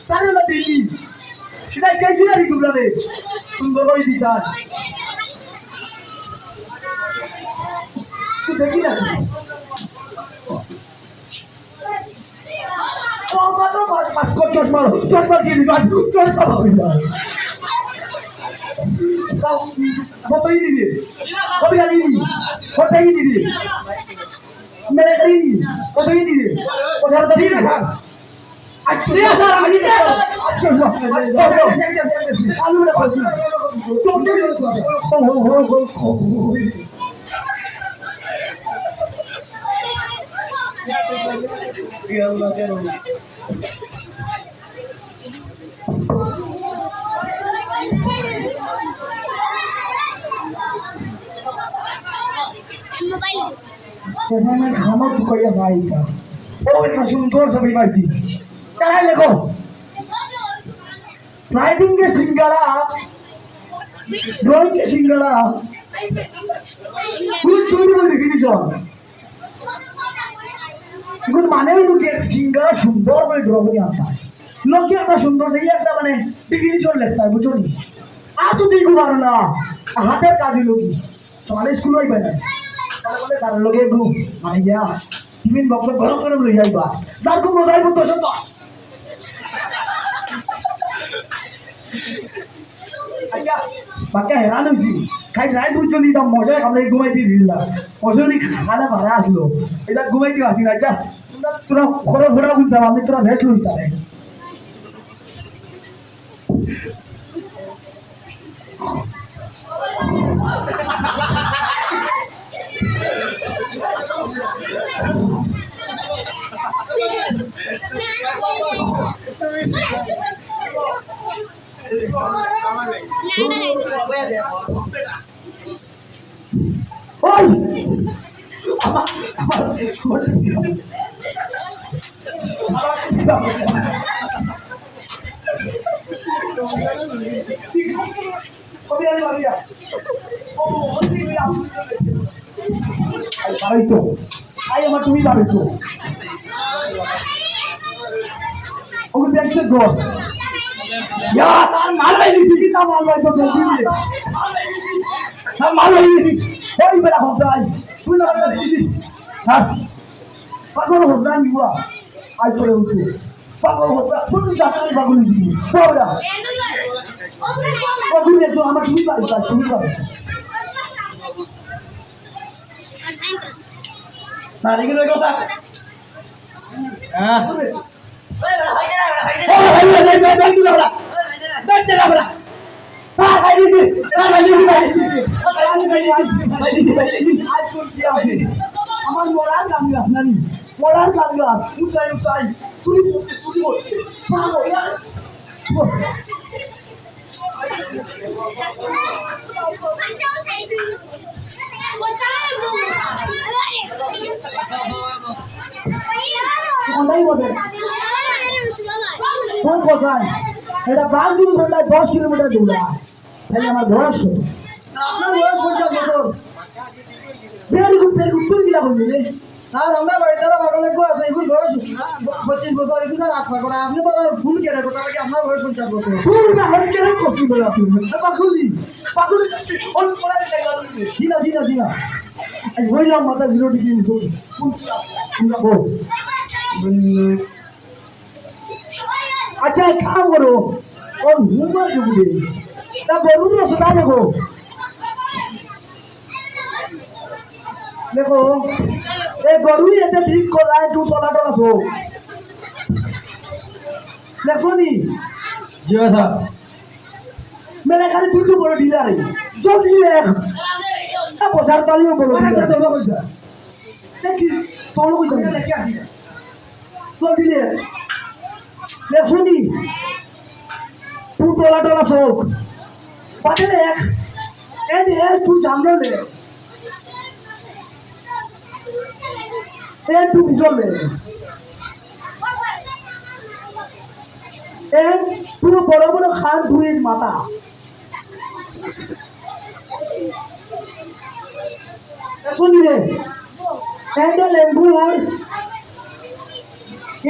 তারে না দিদি সেটা কেজি না তোমরা রে সুন্দর করে দিতাস তুই দেখি না মাত্র পাঁচ চশমা চশমা দিয়ে দিবা চশমা হবে না কতই দিবি কবি দিবি কতই দিবি মেরে দিবি কতই দিবি কোথাও তো দিবি না আচ্ছা স্যার আমি আলু রে পাচ্ছি मैं खाना तो कोई भाई का ओ इतना सुंदर सभी बाजी क्या देखो राइटिंग के सिंगड़ा ड्राइंग के सिंगड़ा कुछ चोरी बोल रही थी जॉन कुछ माने भी लोग सिंगड़ा सुंदर में ड्रॉ नहीं आता लोग क्या था सुंदर नहीं आता मैंने डिग्री चोर लगता है बुझो नहीं आज तो देखो मारो ना हाथे काजी लोगी तुम्हारे स्कूल में ही बना বলে তার লগে গু মানে গিয়া টিফিন বক্স গরম গরম লই যাইবা তার কো মজাই বন্ধ সব আচ্ছা বাকি হেরান হইছি খাই রাই বুঝলি তো মজা আমরা ঘুমাইতে দিলা মজুরি খানা ভাড়া আসলো এটা ঘুমাইতে আসি না আচ্ছা তোরা ঘরে ঘোরা বুঝতাম আমি তোরা ভেট লইতাম তুমি যাবে তো ওকে দেখতে গো या तार मालवाई नहीं थी कितना मालवाई तो जल्दी से हम मालवाई नहीं थी कोई बड़ा होता है तू ना बता दीदी हां पागल होता नहीं हुआ आज पड़े उठे पागल होता तू नहीं चाहता है पागल नहीं बोला वो भी तो हमारी सुनी बात सुनी बात सारे के लोग होता हां আমার মরার কামগাছ নানি মরার কামগাছ উঁচাই উঁচাই চুরি করতে কোন কোথায় এটা 5 দিন ঘন্টায় 10 কিলোমিটার দৌড়া তাহলে আমার বয়স আপনার বয়স 50 বছর ভেরি গুড তুই গিলা বললি আর আমরা বাড়িতে বাগানে গো আছে এখন বয়স 25 বছর এখন আর আত্মা করে আপনি তো ফুল কেটে কথা লাগে আপনার বয়স 50 বছর ফুল না হল কেটে কষ্ট করে আপনি পাগলি অন করে দিনা আজ হইলাম মাথা 0 ডিগ্রি নিচে আমরা বল अच्छा एक काम करो और घूमर जुगले ना बोलूं ना सुना देखो ये गरु ऐसे ठीक को लाए तू तोला टोला सो देखो नी जी साहब मेरे खाली तू बोलो ढीला रे जल्दी ले ना पोसार तालियों बोलो ढीला तो पैसा देखी तोलो को जल्दी क्या जल्दी ले लेफुनी तू टोला टोला सोक पाटे एक तू सामने ले तू पिछड़ ले तू बड़ो बड़ो खान धुए माता सुनी रे लेंबू है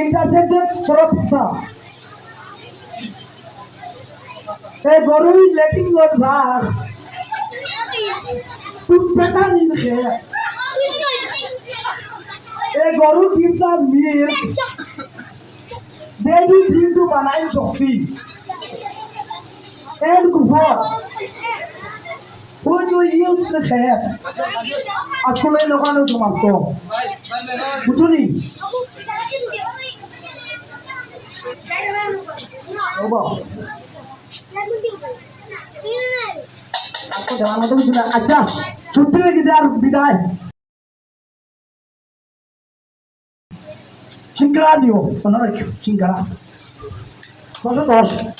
ইন্টারজেক্টেড প্রফেসর এই গরুই লেটিং লোড ভাগ তুই পেটা নিন খেয়ে এই গরু gives us milk they do drink to banai coffee and kufor ওই যে ইউতে খেয়ে আসলে লোকানো সমাপ্ত বুঝলি আচ্ছা ছুটি হয়ে গেছে আর বিদায় সিঙ্গারা দিও চিঙ্গারা 10